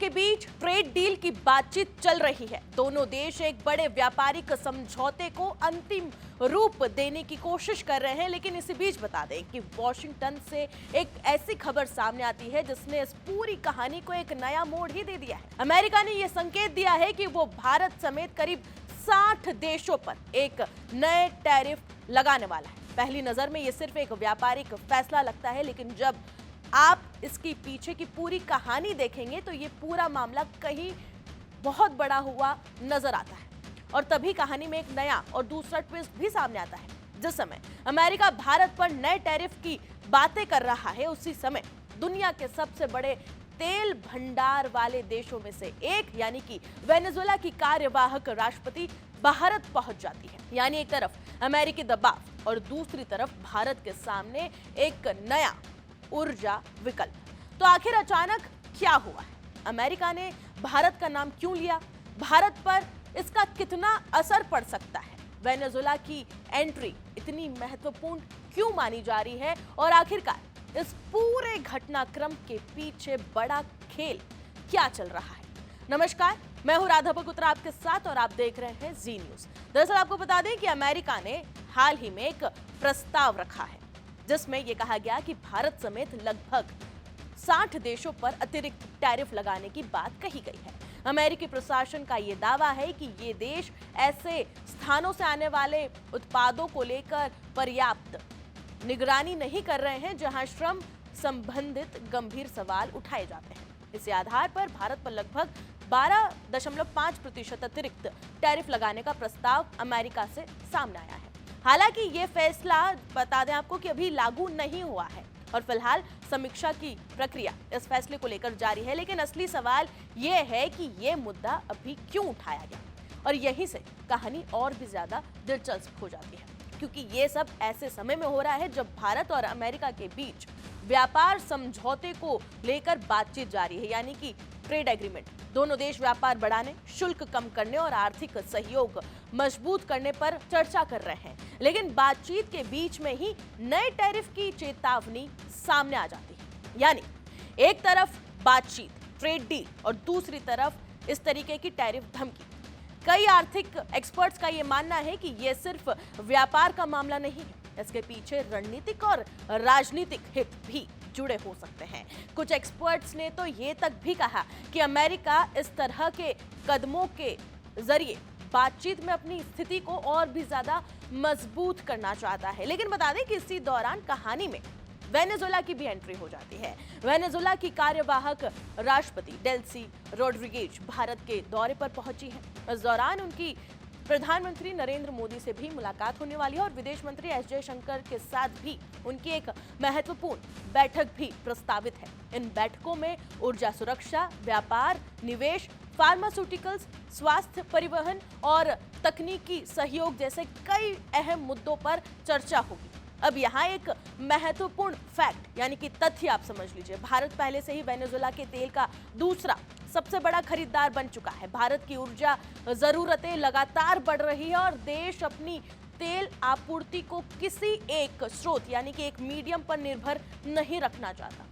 के बीच trade deal की बातचीत चल रही है। दोनों देश एक बड़े व्यापारिक समझौते को अंतिम रूप देने की कोशिश कर रहे हैं, लेकिन इसी बीच बता दें कि वॉशिंगटन से एक ऐसी खबर सामने आती है जिसने इस पूरी कहानी को एक नया मोड़ ही दे दिया है। अमेरिका ने यह संकेत दिया है कि वो भारत समेत करीब 60 देशों पर एक नए टैरिफ लगाने वाला है। पहली नजर में यह सिर्फ एक व्यापारिक फैसला लगता है, लेकिन जब आप इसकी पीछे की पूरी कहानी देखेंगे तो ये पूरा मामला कहीं बहुत बड़ा हुआ नजर आता है। और तभी कहानी में एक नया और दूसरा ट्विस्ट भी सामने आता है। जिस समय अमेरिका भारत पर नए टैरिफ की बातें कर रहा है, उसी समय दुनिया के सबसे बड़े तेल भंडार वाले देशों में से एक यानी कि वेनेजुएला की कार्यवाहक राष्ट्रपति भारत पहुंच जाती है। यानी एक तरफ अमेरिकी दबाव और दूसरी तरफ भारत के सामने एक नया ऊर्जा विकल्प। तो आखिर अचानक क्या हुआ है? अमेरिका ने भारत का नाम क्यों लिया? भारत पर इसका कितना असर पड़ सकता है? वेनेजुएला की एंट्री इतनी महत्वपूर्ण क्यों मानी जा रही है? और आखिरकार इस पूरे घटनाक्रम के पीछे बड़ा खेल क्या चल रहा है? नमस्कार, मैं हूं राधा बगुत्रा आपके साथ और आप देख रहे हैं जी न्यूज। दरअसल आपको बता दें कि अमेरिका ने हाल ही में एक प्रस्ताव रखा है जिसमें यह कहा गया कि भारत समेत लगभग 60 देशों पर अतिरिक्त टैरिफ लगाने की बात कही गई है। अमेरिकी प्रशासन का यह दावा है कि ये देश ऐसे स्थानों से आने वाले उत्पादों को लेकर पर्याप्त निगरानी नहीं कर रहे हैं जहां श्रम संबंधित गंभीर सवाल उठाए जाते हैं। इसी आधार पर भारत पर लगभग 12.5% अतिरिक्त टैरिफ लगाने का प्रस्ताव अमेरिका से सामने आया है। हालांकि ये फैसला बता दें आपको कि अभी लागू नहीं हुआ है और फिलहाल समीक्षा की प्रक्रिया इस फैसले को लेकर जारी है। लेकिन असली सवाल ये है कि ये मुद्दा अभी क्यों उठाया गया, और यहीं से कहानी और भी ज्यादा दिलचस्प हो जाती है, क्योंकि ये सब ऐसे समय में हो रहा है जब भारत और अमेरिका के बीच व्यापार समझौते को लेकर बातचीत जारी है, यानी कि ट्रेड एग्रीमेंट। दोनों देश व्यापार बढ़ाने, शुल्क कम करने और आर्थिक सहयोग मजबूत करने पर चर्चा कर रहे हैं। लेकिन बातचीत के बीच में ही नए टैरिफ की चेतावनी सामने आ जाती है। यानी एक तरफ बातचीत, ट्रेड डील और दूसरी तरफ इस तरीके की टैरिफ धमकी। कई आर्थिक एक्सपर्ट्स का यह मानना है कि यह सिर्फ व्यापार का मामला नहीं है, इसके पीछे रणनीतिक और राजनीतिक हित भी जुड़े हो सकते हैं। कुछ एक्सपर्ट्स ने तो ये तक भी कहा कि अमेरिका इस तरह के कदमों के जरिए बातचीत में अपनी स्थिति को और भी ज्यादा मजबूत करना चाहता है। लेकिन बता दें कि इसी दौरान कहानी में वेनेजुएला की भी एंट्री हो जाती है। वेनेजुएला की कार्यवाहक राष्ट्रपति डेल्सी रोड्रिगेज भारत के दौरे पर पहुंची है। इस दौरान उनकी प्रधानमंत्री नरेंद्र मोदी से भी मुलाकात होने वाली है और विदेश मंत्री एस जयशंकर के साथ भी उनकी एक महत्वपूर्ण बैठक भी प्रस्तावित है। इन बैठकों में ऊर्जा सुरक्षा, व्यापार, निवेश, फार्मास्यूटिकल्स, स्वास्थ्य, परिवहन और तकनीकी सहयोग जैसे कई अहम मुद्दों पर चर्चा होगी। अब यहाँ एक महत्वपूर्ण फैक्ट यानी कि तथ्य आप समझ लीजिए, भारत पहले से ही वेनेजुएला के तेल का दूसरा सबसे बड़ा खरीदार बन चुका है। भारत की ऊर्जा जरूरतें लगातार बढ़ रही है और देश अपनी तेल आपूर्ति को किसी एक स्रोत यानी कि एक मीडियम पर निर्भर नहीं रखना चाहता।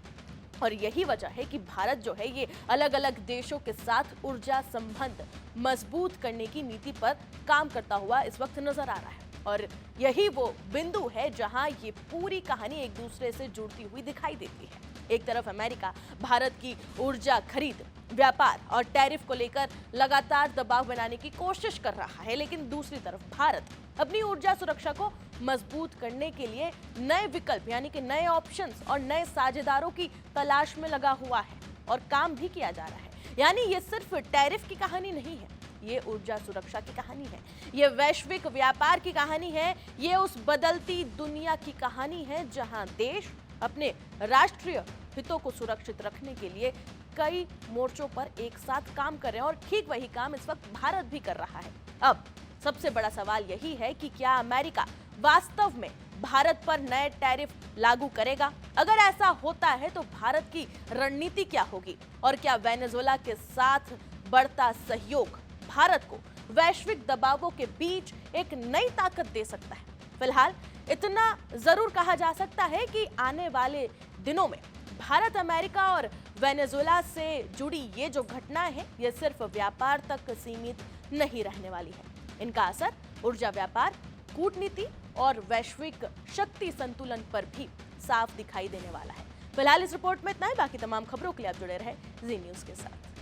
और यही वजह है कि भारत जो है ये अलग अलग देशों के साथ ऊर्जा संबंध मजबूत करने की नीति पर काम करता हुआ इस वक्त नजर आ रहा है। और यही वो बिंदु है जहां ये पूरी कहानी एक दूसरे से जुड़ती हुई दिखाई देती है। एक तरफ अमेरिका भारत की ऊर्जा खरीद, व्यापार और टैरिफ को लेकर लगातार दबाव बनाने की कोशिश कर रहा है, लेकिन दूसरी तरफ भारत अपनी ऊर्जा सुरक्षा को मजबूत करने के लिए नए विकल्प यानी कि नए ऑप्शंस और नए साझेदारों की तलाश में लगा हुआ है और काम भी किया जा रहा है। यानी ये सिर्फ टैरिफ की कहानी नहीं है, ये ऊर्जा सुरक्षा की कहानी है, ये वैश्विक व्यापार की कहानी है, ये उस बदलती दुनिया की कहानी है जहां देश अपने राष्ट्रीय हितों को सुरक्षित रखने के लिए कई मोर्चों पर एक साथ काम कर रहे हैं और ठीक वही काम इस वक्त भारत भी कर रहा है। अब सबसे बड़ा सवाल यही है कि क्या अमेरिका वास्तव में भारत पर नए टैरिफ लागू करेगा? अगर ऐसा होता है तो भारत की रणनीति क्या होगी और क्या वेनेजुएला के साथ बढ़ता सहयोग भारत को वैश्विक दबावों के बीच एक नई ताकत दे सकता है? फिलहाल इतना जरूर कहा जा सकता है कि आने वाले दिनों में भारत, अमेरिका और वेनेजुएला से जुड़ी ये जो घटना है ये सिर्फ व्यापार तक सीमित नहीं रहने वाली है। इनका असर ऊर्जा व्यापार, कूटनीति और वैश्विक शक्ति संतुलन पर भी साफ दिखाई देने वाला है। फिलहाल इस रिपोर्ट में इतना ही। बाकी तमाम खबरों के लिए आप जुड़े रहे जी न्यूज़ के साथ।